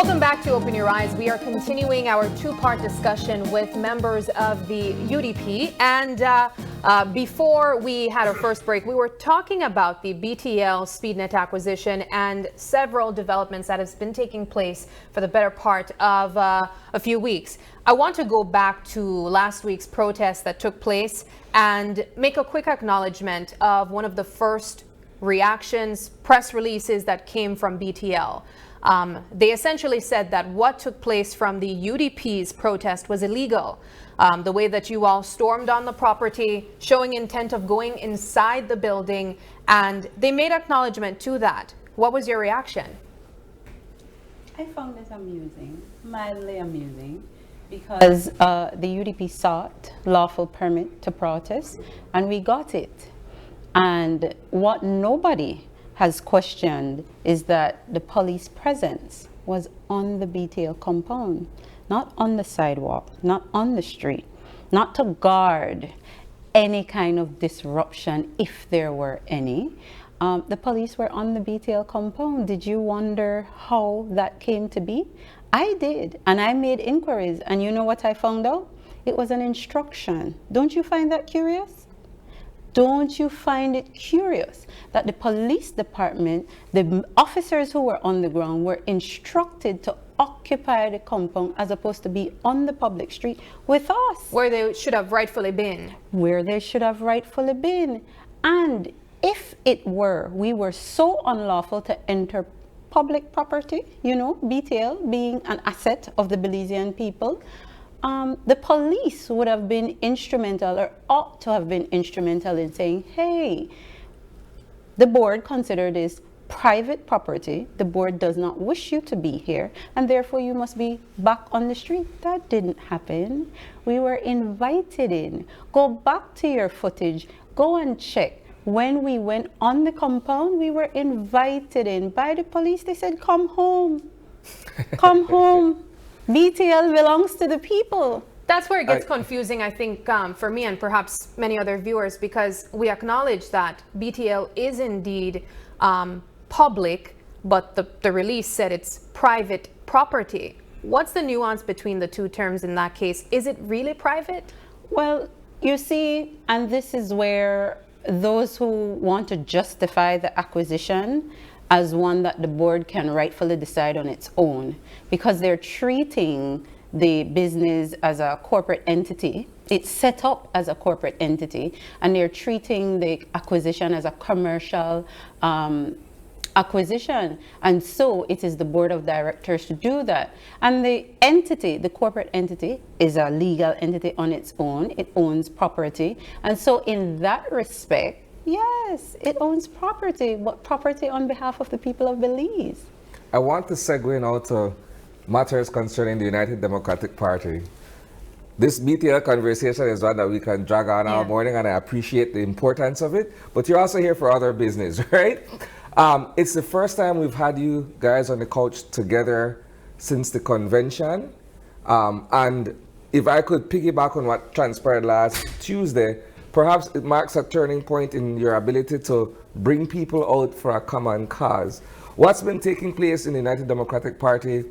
Welcome back to Open Your Eyes. We are continuing our two-part discussion with members of the UDP. And before we had our first break, we were talking about the BTL SpeedNet acquisition and several developments that have been taking place for the better part of a few weeks. I want to go back to last week's protest that took place and make a quick acknowledgement of one of the first reactions, press releases that came from BTL. They essentially said that what took place from the UDP's protest was illegal. The way that you all stormed on the property, showing intent of going inside the building, and they made acknowledgement to that. What was your reaction? I found it amusing, mildly amusing, because the UDP sought lawful permit to protest, and we got it. And what nobody has questioned is that the police presence was on the BTL compound, not on the sidewalk, not on the street, not to guard any kind of disruption if there were any. The police were on the BTL compound. Did you wonder how that came to be? I did, and I made inquiries, and you know what I found out? It was an instruction. Don't you find that curious? Don't you find it curious that the police department, the officers who were on the ground, were instructed to occupy the compound as opposed to be on the public street with us? Where they should have rightfully been. Where they should have rightfully been. And if it were, we were so unlawful to enter public property, you know, BTL being an asset of the Belizean people, the police would have been instrumental, or ought to have been instrumental, in saying, hey, the board considered this private property. The board does not wish you to be here, and therefore you must be back on the street. That didn't happen. We were invited in. Go back to your footage. Go and check. When we went on the compound, we were invited in by the police. They said, come home. Come home. BTL belongs to the people. That's where it gets confusing, I think, for me and perhaps many other viewers, because we acknowledge that BTL is indeed public, but the release said it's private property. What's the nuance between the two terms in that case? Is it really private? Well, you see, and this is where those who want to justify the acquisition as one that the board can rightfully decide on its own, because they're treating the business as a corporate entity. It's set up as a corporate entity, and they're treating the acquisition as a commercial acquisition. And so it is the board of directors to do that. And the entity, the corporate entity, is a legal entity on its own. It owns property. And so in that respect, yes, it owns property, but property on behalf of the people of Belize. I want to segue now to matters concerning the United Democratic Party. This BTL conversation is one that we can drag on all morning, and I appreciate the importance of it, but you're also here for other business, right? It's the first time we've had you guys on the couch together since the convention. And if I could piggyback on what transpired last Tuesday, perhaps it marks a turning point in your ability to bring people out for a common cause. What's been taking place in the United Democratic Party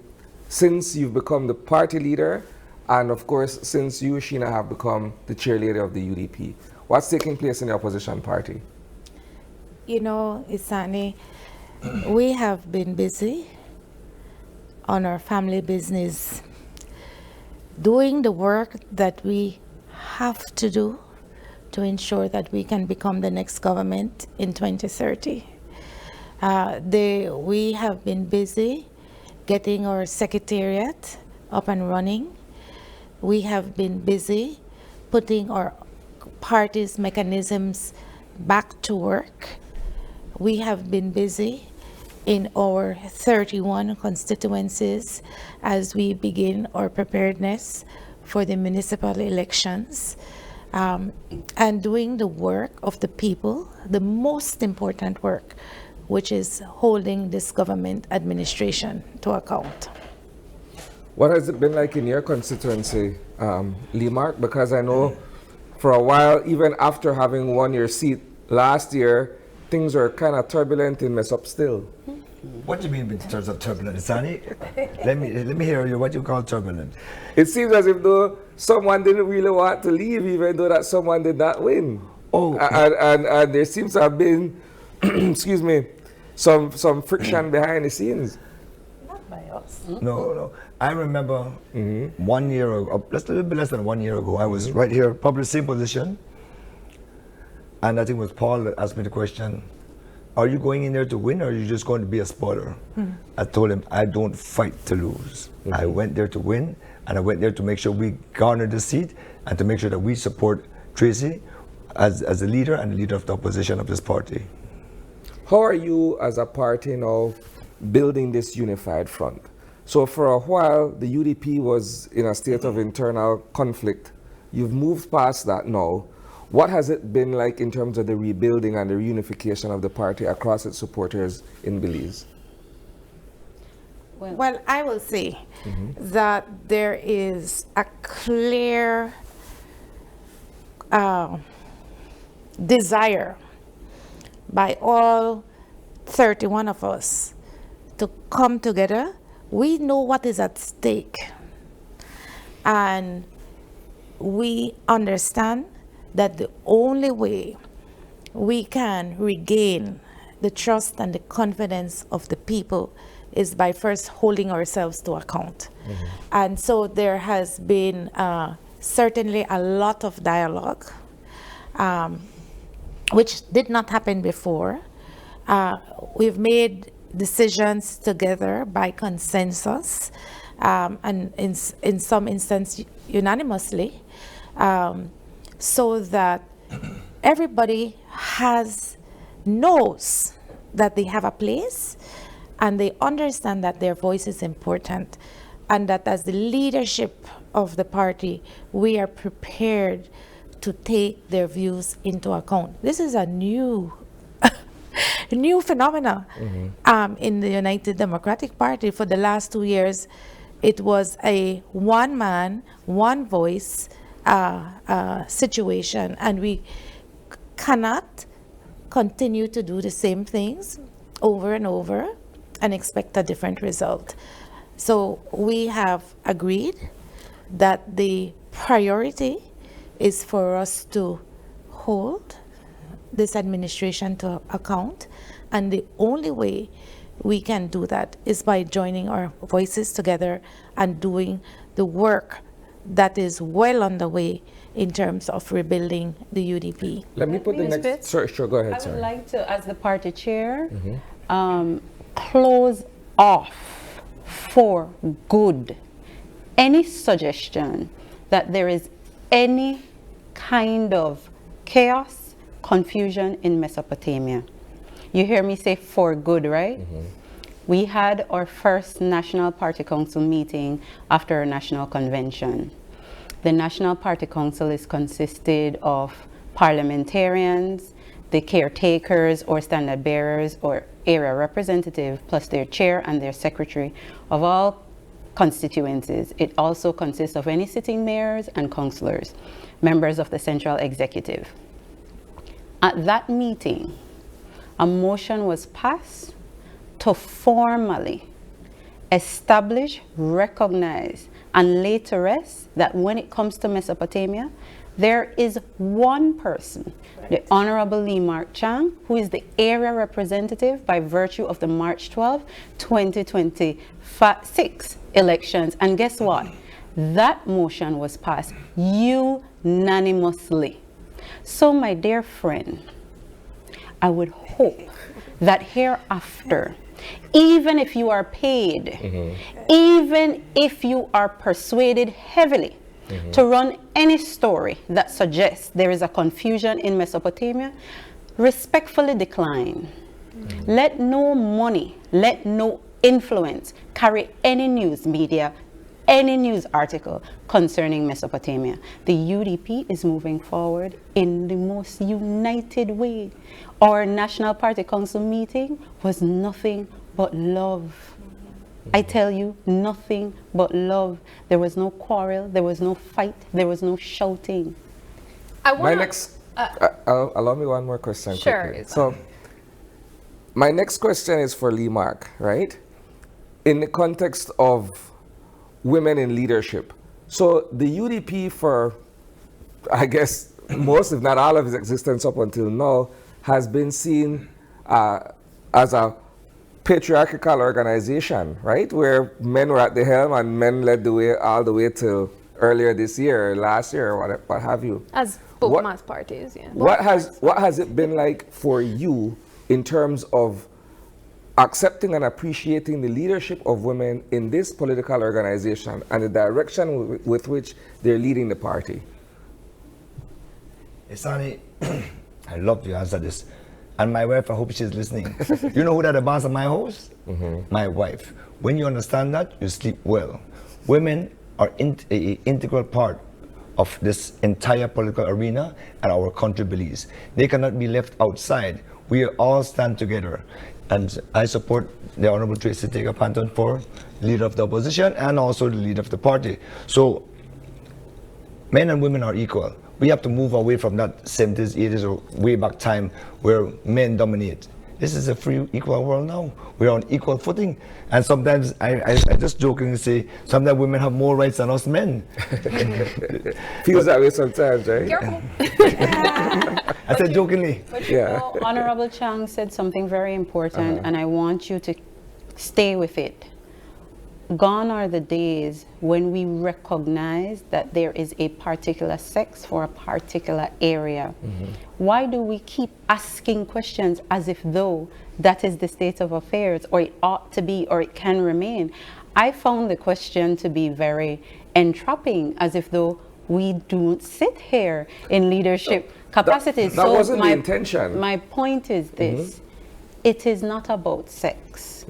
since you've become the party leader, and of course, since you, Sheena, have become the chairlady of the UDP? What's taking place in the opposition party? You know, Isani, we have been busy on our family business, doing the work that we have to do to ensure that we can become the next government in 2030. We have been busy getting our secretariat up and running. We have been busy putting our party's mechanisms back to work. We have been busy in our 31 constituencies as we begin our preparedness for the municipal elections, and doing the work of the people, the most important work, which is holding this government administration to account. What has it been like in your constituency, Lee Mark? Because I know for a while, even after having won your seat last year, things were kind of turbulent in Mess Up still. What do you mean in terms of turbulence, Sonny? let me hear you. What you call turbulent? It seems as if though someone didn't really want to leave, even though that someone did not win. Oh. And there seems to have been, excuse me, some friction behind the scenes. Not by us. No. I remember 1 year ago, a little bit less than 1 year ago, I was right here, public same position. And I think it was Paul that asked me the question, are you going in there to win or are you just going to be a spoiler? I told him, I don't fight to lose. I went there to win, and I went there to make sure we garner the seat and to make sure that we support Tracy as a leader and leader of the opposition of this party. How are you as a party now building this unified front? So for a while, the UDP was in a state of internal conflict. You've moved past that now. What has it been like in terms of the rebuilding and the reunification of the party across its supporters in Belize? Well, I will say that there is a clear desire by all 31 of us to come together. We know what is at stake, and we understand that the only way we can regain the trust and the confidence of the people is by first holding ourselves to account. And so there has been certainly a lot of dialogue, which did not happen before. We've made decisions together by consensus, and in some instances unanimously, so that everybody knows that they have a place and they understand that their voice is important, and that as the leadership of the party, we are prepared to take their views into account. This is a new phenomena in the United Democratic Party. For the last 2 years, it was a one man, one voice situation, and we cannot continue to do the same things over and over and expect a different result. So we have agreed that the priority is for us to hold this administration to account, and the only way we can do that is by joining our voices together and doing the work that is well underway in terms of rebuilding the UDP. Let me put the next... Sure, go ahead, I sorry. would like to, as the party chair, close off for good any suggestion that there is any kind of chaos, confusion in Mesopotamia. You hear me say for good, right? We had our first National Party Council meeting after our national convention. The National Party Council is consisted of parliamentarians, the caretakers or standard bearers or area representative, plus their chair and their secretary of all constituencies. It also consists of any sitting mayors and councillors, members of the central executive. At that meeting, a motion was passed to formally establish, recognize, and lay to rest that when it comes to Mesopotamia, there is one person, the Honorable Lee Mark Chang, who is the area representative by virtue of the March 12, 2026 elections. And guess what? That motion was passed unanimously. So, my dear friend, I would hope that hereafter, even if you are paid, even if you are persuaded heavily to run any story that suggests there is a confusion in Mesopotamia, respectfully decline. Let no money, let no influence carry any news media, any news article concerning Mesopotamia. The UDP is moving forward in the most united way. Our National Party Council meeting was nothing but love. I tell you, nothing but love. There was no quarrel, there was no fight, there was no shouting. Allow me one more question. Sure. Quickly. So, My next question is for Lee Mark, right? In the context of women in leadership. So the UDP for, I guess, most, if not all of its existence up until now, has been seen as a patriarchal organization, right? Where men were at the helm and men led the way all the way till earlier this year, last year, or what have you. As both What- mass parties, yeah. What has it been like for you in terms of accepting and appreciating the leadership of women in this political organization and the direction with which they're leading the party? Isani, I love to answer this. And my wife, I hope she's listening. You know who that the boss of my house? My wife. When you understand that, you sleep well. Women are an integral part of this entire political arena and our country Belize. They cannot be left outside. We all stand together. And I support the Honorable Tracy Panton for leader of the opposition and also the leader of the party. So men and women are equal. We have to move away from that 70s, 80s, or way back time where men dominate. This is a free, equal world now. We're on equal footing. And sometimes, I just jokingly say, sometimes women have more rights than us men. Feels that way sometimes, right? Careful. I said jokingly. But you know, Honorable Chang said something very important, and I want you to stay with it. Gone are the days when we recognize that there is a particular sex for a particular area. Why do we keep asking questions as if though that is the state of affairs, or it ought to be, or it can remain? I found the question to be very entrapping, as if though we don't sit here in leadership capacities. That wasn't the intention. My point is this. It is not about sex.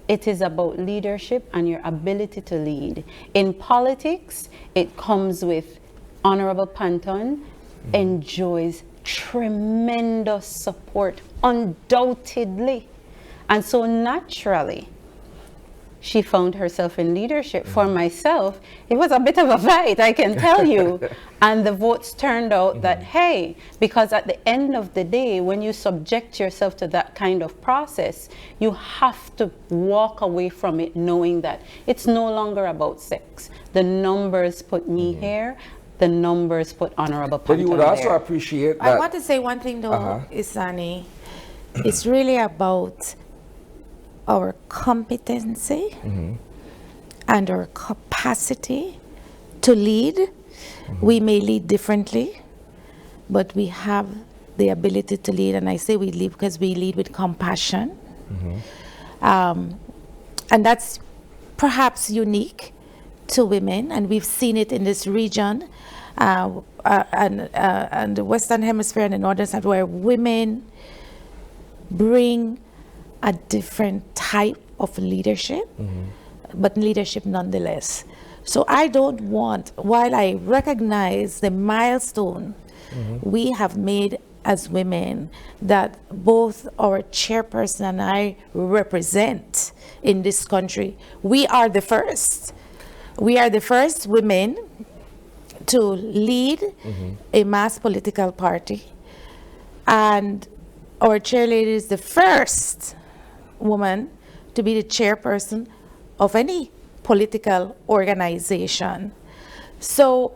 It is about leadership and your ability to lead. In politics, it comes with Honorable Panton enjoys tremendous support, undoubtedly. And so naturally, she found herself in leadership. For myself, it was a bit of a fight, I can tell you. And the votes turned out that, hey, because at the end of the day, when you subject yourself to that kind of process, you have to walk away from it knowing that it's no longer about sex. The numbers put me here, the numbers put Honorable Panton But you would also there. appreciate that. I want to say one thing though, Isani. It's really about our competency and our capacity to lead. We may lead differently, but we have the ability to lead. And I say we lead because we lead with compassion. And that's perhaps unique to women, and we've seen it in this region and the Western Hemisphere and the Northern side, where women bring a different type of leadership, but leadership nonetheless. So I don't want, while I recognize the milestone we have made as women that both our chairperson and I represent in this country, we are the first. We are the first women to lead a mass political party, and our chairlady is the first woman to be the chairperson of any political organization. So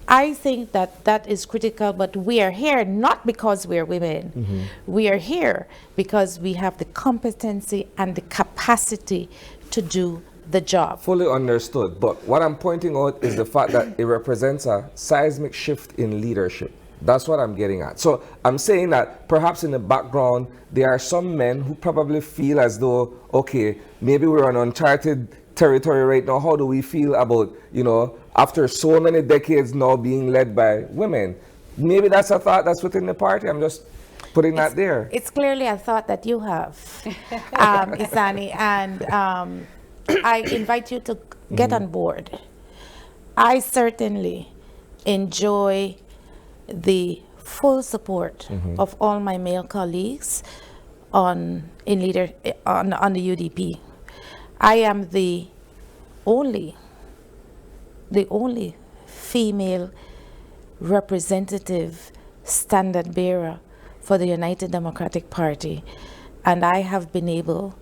I think that that is critical, but we are here not because we are women. We are here because we have the competency and the capacity to do the job. Fully understood. But what I'm pointing out is the fact that it represents a seismic shift in leadership. That's what I'm getting at. So I'm saying that perhaps in the background, there are some men who probably feel as though, okay, maybe we're on uncharted territory right now. How do we feel about, you know, after so many decades now being led by women? Maybe that's a thought that's within the party. I'm just putting that there. It's clearly a thought that you have, Isani, and I invite you to get on board. I certainly enjoy the full support of all my male colleagues on the UDP. I am the only female representative standard bearer for the United Democratic Party, and I have been able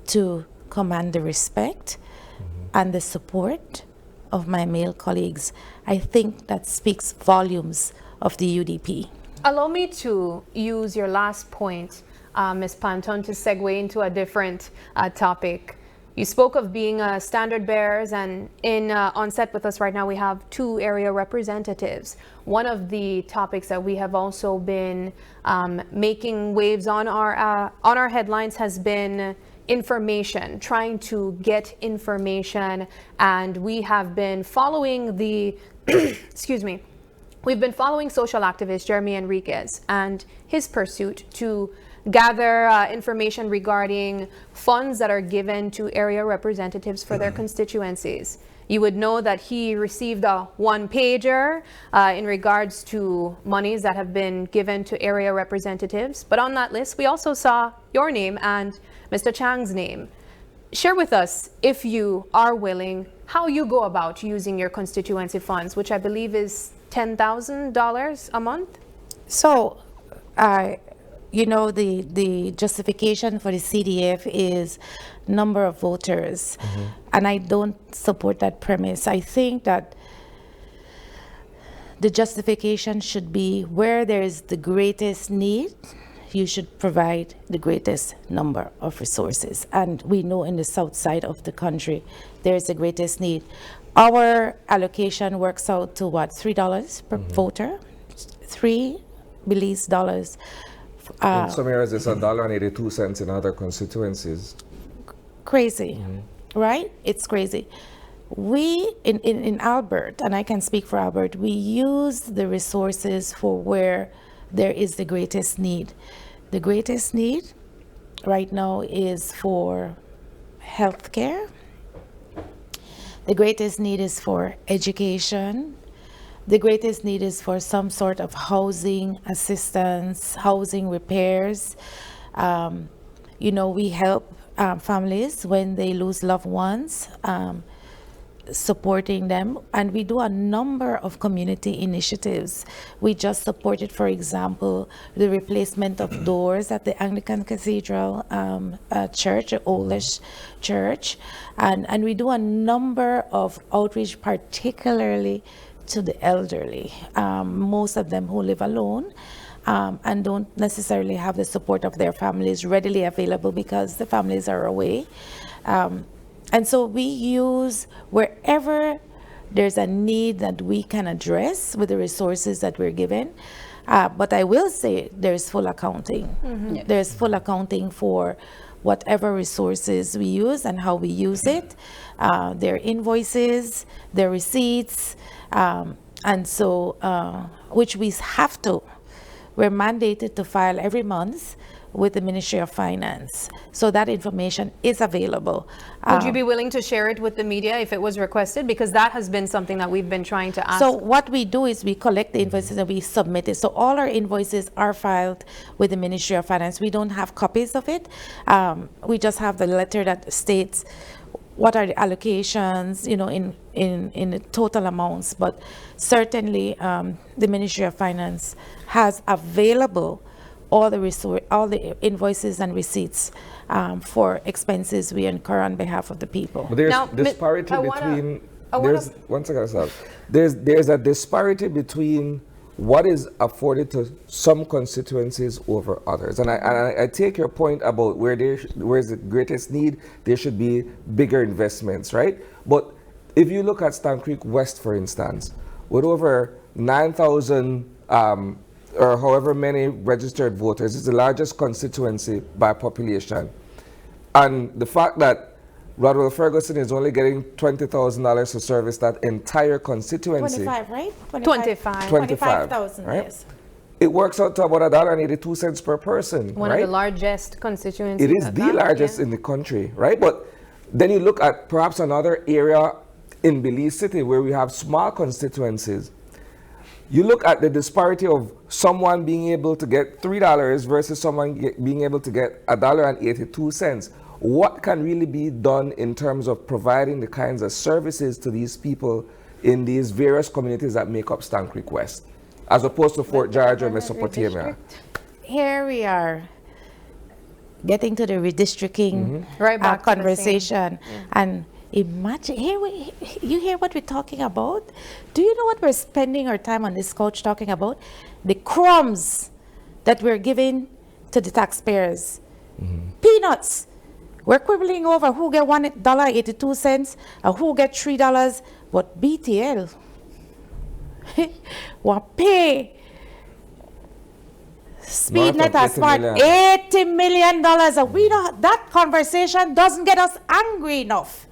to command the respect and the support of my male colleagues. I think that speaks volumes of the UDP. Allow me to use your last point, Ms. Panton, to segue into a different topic. You spoke of being standard bearers, and on set with us right now we have 2 area representatives. One of the topics that we have also been making waves on our headlines has been information, trying to get information, and we have been following the excuse me. We've been following social activist Jeremy Enriquez and his pursuit to gather information regarding funds that are given to area representatives for their constituencies. You would know that he received a 1-pager in regards to monies that have been given to area representatives. But on that list, we also saw your name and Mr. Chang's name. Share with us, if you are willing, how you go about using your constituency funds, which I believe is $10,000 a month? So, you know, the justification for the CDF is number of voters, and I don't support that premise. I think that the justification should be where there is the greatest need, you should provide the greatest number of resources. And we know in the south side of the country, there is the greatest need. Our allocation works out to what, $3 per voter? $3 Belize dollars. In some areas, it's $1.82 in other constituencies. Crazy, right? It's crazy. We, in Albert, and I can speak for Albert, we use the resources for where there is the greatest need. The greatest need right now is for healthcare. The greatest need is for education. The greatest need is for some sort of housing assistance, housing repairs. You know, we help families when they lose loved ones, supporting them, and we do a number of community initiatives. We just supported, for example, the replacement of doors at the Anglican Cathedral Church, the oldest church, and we do a number of outreach, particularly to the elderly, most of them who live alone and don't necessarily have the support of their families readily available because the families are away. And so we use wherever there's a need that we can address with the resources that we're given. But I will say there's full accounting. Yes. There's full accounting for whatever resources we use and how we use it, their invoices, their receipts, and so, which we have to. We're mandated to file every month with the Ministry of Finance. So that information is available. Would you be willing to share it with the media if it was requested? Because that has been something that we've been trying to ask. So what we do is we collect the invoices and we submit it. So all our invoices are filed with the Ministry of Finance. We don't have copies of it. We just have the letter that states what are the allocations, you know, in the total amounts. But certainly the Ministry of Finance has available all the invoices and receipts for expenses we incur on behalf of the people. But there's Now, disparity I wanna- between. I wanna- There's one second, sir. There's a disparity between what is afforded to some constituencies over others, and I take your point about where's the greatest need. There should be bigger investments, right? But if you look at Stan Creek West, for instance, with over 9,000 or however many registered voters, it's the largest constituency by population. And the fact that Rodwell Ferguson is only getting $20,000 to service that entire constituency. 25, right? 25. 25,000, right? yes. It works out to about $1.82 per person, One right? of the largest constituencies. It is the largest in the country, right? But then you look at perhaps another area in Belize City where we have small constituencies. You look at the disparity of someone being able to get $3 versus someone being able to get $1.82. What can really be done in terms of providing the kinds of services to these people in these various communities that make up Stan Creek West, as opposed to Fort George or Mesopotamia? Here we are getting to the redistricting Right back to the same. conversation. And imagine, you hear what we're talking about? Do you know what we're spending our time on this couch talking about? The crumbs that we're giving to the taxpayers. Peanuts. We're quibbling over who get $1.82 and who get $3, but BTL want pay SpeedNet as smart $80 million. And we don't, that conversation doesn't get us angry enough.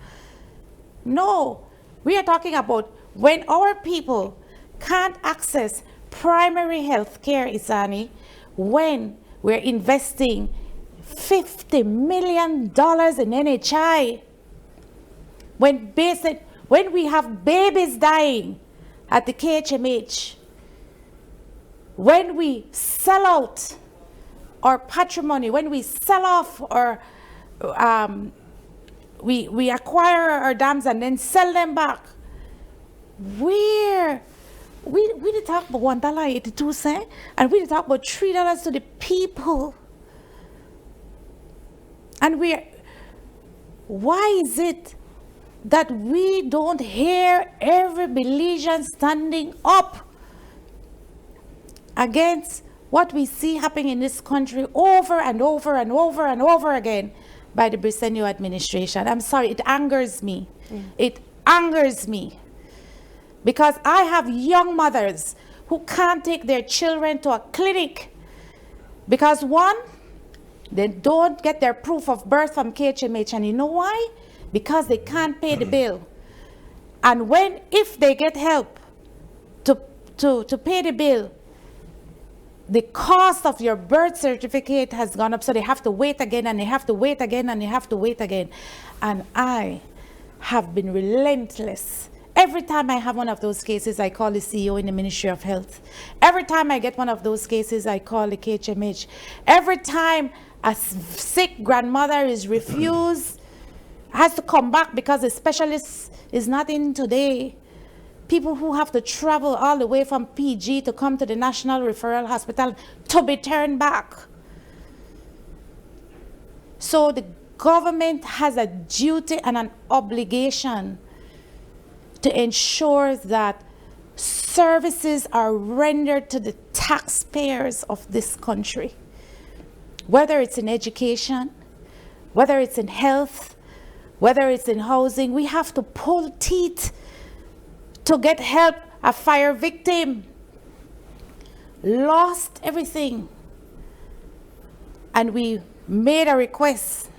No, we are talking about when our people can't access primary health care, Isani, when we're investing $50 million in NHI, when we have babies dying at the KHMH, when we sell out our patrimony, when we sell off our, we acquire our dams and then sell them back, we did talk about $1.82 and we did talk about $3 to the people. And why is it that we don't hear every Belizean standing up against what we see happening in this country over and over and over and over again by the Briceño administration? I'm sorry, it angers me. It angers me. Because I have young mothers who can't take their children to a clinic because one, they don't get their proof of birth from KHMH. And you know why? Because they can't pay the bill. And if they get help to pay the bill, the cost of your birth certificate has gone up. So they have to wait again and they have to wait again and they have to wait again. And I have been relentless. Every time I have one of those cases, I call the CEO in the Ministry of Health. Every time I get one of those cases, I call the KHMH. Every time a sick grandmother is refused, has to come back because the specialist is not in today. People who have to travel all the way from PG to come to the National Referral Hospital to be turned back. So the government has a duty and an obligation to ensure that services are rendered to the taxpayers of this country. Whether it's in education, whether it's in health, whether it's in housing, we have to pull teeth to get help. A fire victim lost everything. And we made a request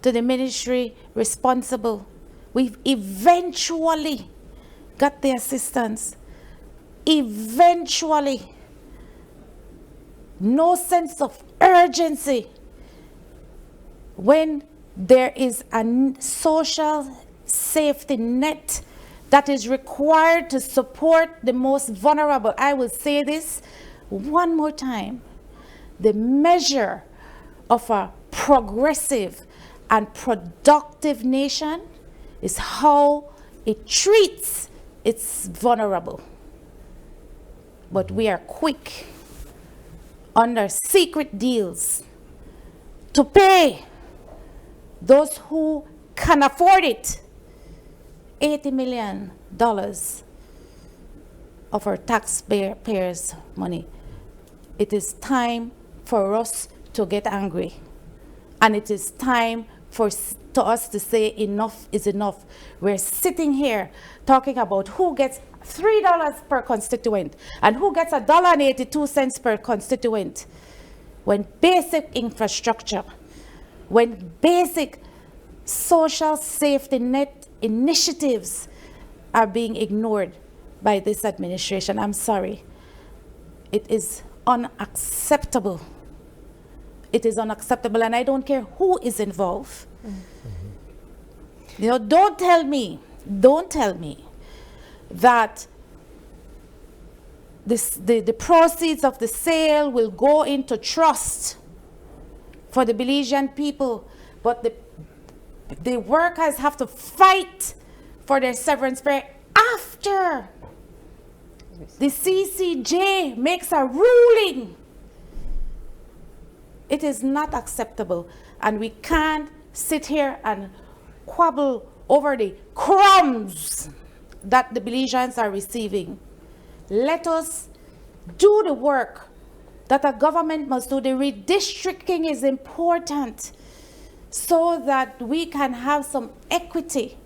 to the ministry responsible. We've eventually got the assistance. Eventually. No sense of urgency when there is a social safety net that is required to support the most vulnerable. I will say this one more time. The measure of a progressive and productive nation is how it treats its vulnerable. But we are quick under secret deals to pay those who can afford it $80 million of our taxpayers' money. It is time for us to get angry. And it is time to us to say enough is enough. We're sitting here talking about who gets $3 per constituent and who gets $1.82 per constituent, when basic infrastructure, when basic social safety net initiatives are being ignored by this administration. I'm sorry. It is unacceptable. It is unacceptable, and I don't care who is involved. You know, don't tell me that the proceeds of the sale will go into trust for the Belizean people, but the workers have to fight for their severance pay after the CCJ makes a ruling It is not acceptable. And we can't sit here and quabble over the crumbs that the Belizeans are receiving. Let us do the work that a government must do. The redistricting is important so that we can have some equity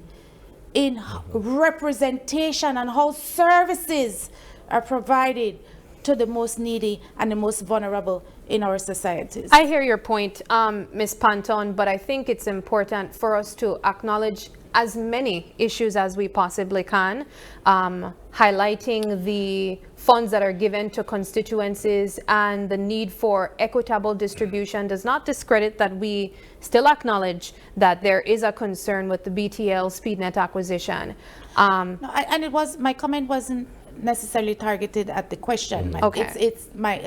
in representation and how services are provided to the most needy and the most vulnerable in our societies. I hear your point, Ms. Panton, but I think it's important for us to acknowledge as many issues as we possibly can, highlighting the funds that are given to constituencies and the need for equitable distribution does not discredit that we still acknowledge that there is a concern with the BTL SpeedNet acquisition. No, and my comment wasn't necessarily targeted at the question. Okay.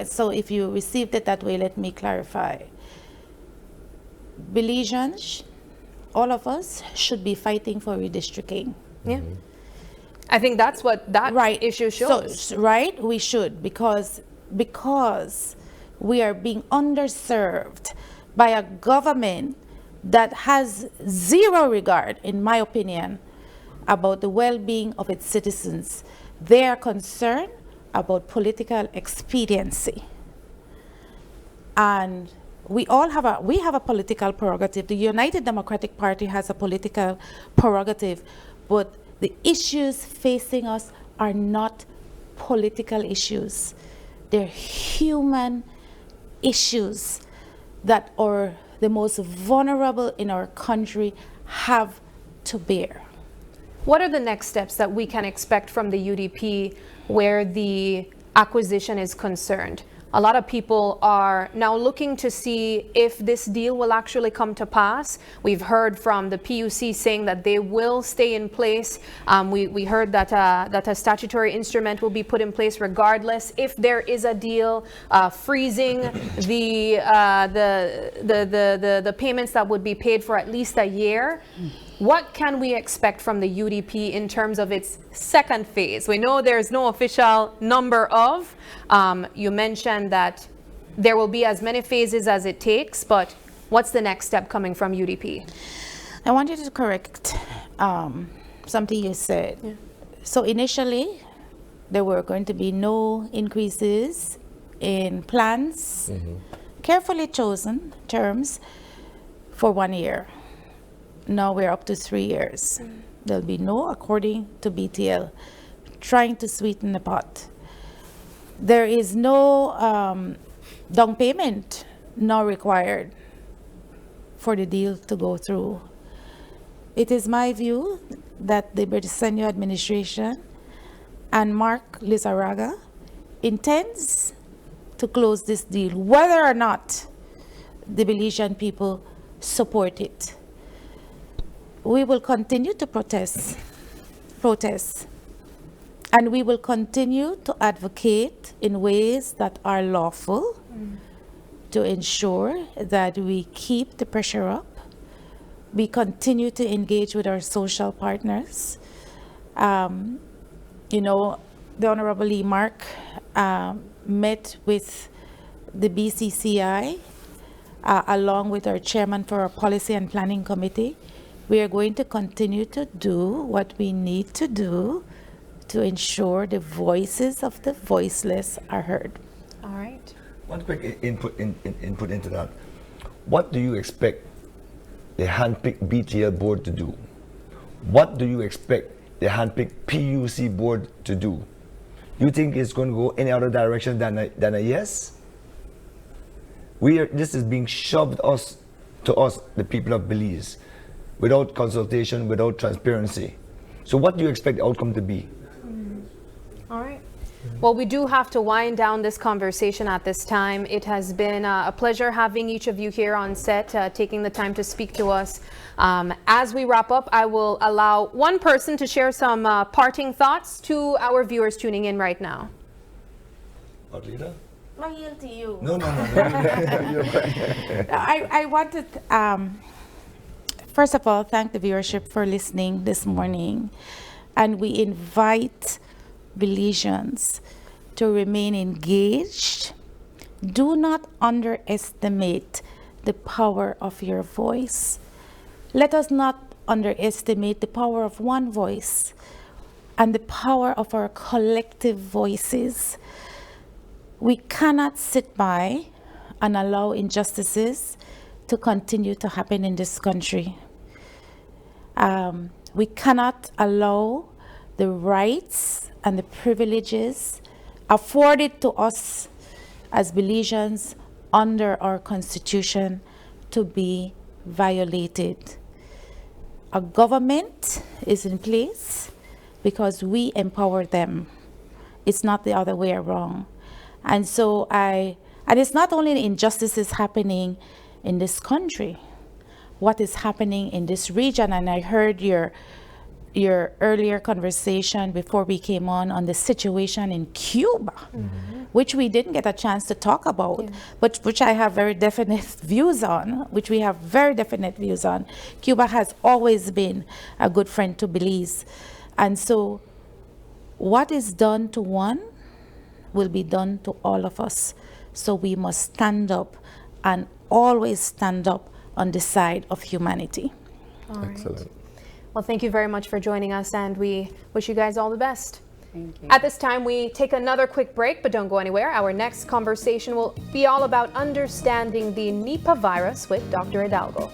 So if you received it that way, let me clarify. Belizeans, all of us should be fighting for redistricting. Yeah. I think that's what that issue shows. So, right, we should, because we are being underserved by a government that has zero regard, in my opinion, about the well-being of its citizens. They are concerned about political expediency. And we have a political prerogative. The United Democratic Party has a political prerogative, but the issues facing us are not political issues. They're human issues that are the most vulnerable in our country have to bear. What are the next steps that we can expect from the UDP where the acquisition is concerned? A lot of people are now looking to see if this deal will actually come to pass. We've heard from the PUC saying that they will stay in place. We heard that a statutory instrument will be put in place regardless if there is a deal, freezing the payments that would be paid for at least a year. What can we expect from the UDP in terms of its second phase? We know there's no official number of. You mentioned that there will be as many phases as it takes, but what's the next step coming from UDP? I wanted to correct something you said. Yeah. So initially, there were going to be no increases in plans, carefully chosen terms for 1 year. Now we're up to 3 years. There'll be no, according to BTL, trying to sweeten the pot. There is no down payment now required for the deal to go through. It is my view that the Bertissenio administration and Mark Lizarraga intends to close this deal, whether or not the Belizean people support it. We will continue to protest, and we will continue to advocate in ways that are lawful to ensure that we keep the pressure up. We continue to engage with our social partners. You know, the Honorable Lee Mark met with the BCCI along with our chairman for our Policy and Planning Committee. We are going to continue to do what we need to do to ensure the voices of the voiceless are heard. All right. One quick input into that. What do you expect the handpicked BTL board to do? What do you expect the handpicked PUC board to do? You think it's going to go any other direction than a yes? This is being shoved to us, the people of Belize, without consultation, without transparency. So what do you expect the outcome to be? All right. Well, we do have to wind down this conversation at this time. It has been a pleasure having each of you here on set, taking the time to speak to us. As we wrap up, I will allow one person to share some parting thoughts to our viewers tuning in right now. Leader? I yield to you. No. I wanted, first of all, thank the viewership for listening this morning. And we invite Belizeans to remain engaged Do not underestimate the power of your voice. Let us not underestimate the power of one voice and the power of our collective voices. We cannot sit by and allow injustices to continue to happen in this country. We cannot allow the rights and the privileges afforded to us as Belizeans under our constitution to be violated. A government is in place because we empower them. It's not the other way around. And so and it's not only the injustices happening in this country, what is happening in this region. And I heard your earlier conversation before we came on the situation in Cuba, which we didn't get a chance to talk about, but which I have very definite views on, Cuba has always been a good friend to Belize. And so what is done to one will be done to all of us. So we must stand up and always stand up on the side of humanity. All right. Excellent. Well, thank you very much for joining us, and we wish you guys all the best. Thank you. At this time, we take another quick break, but don't go anywhere. Our next conversation will be all about understanding the Nipah virus with Dr. Hidalgo.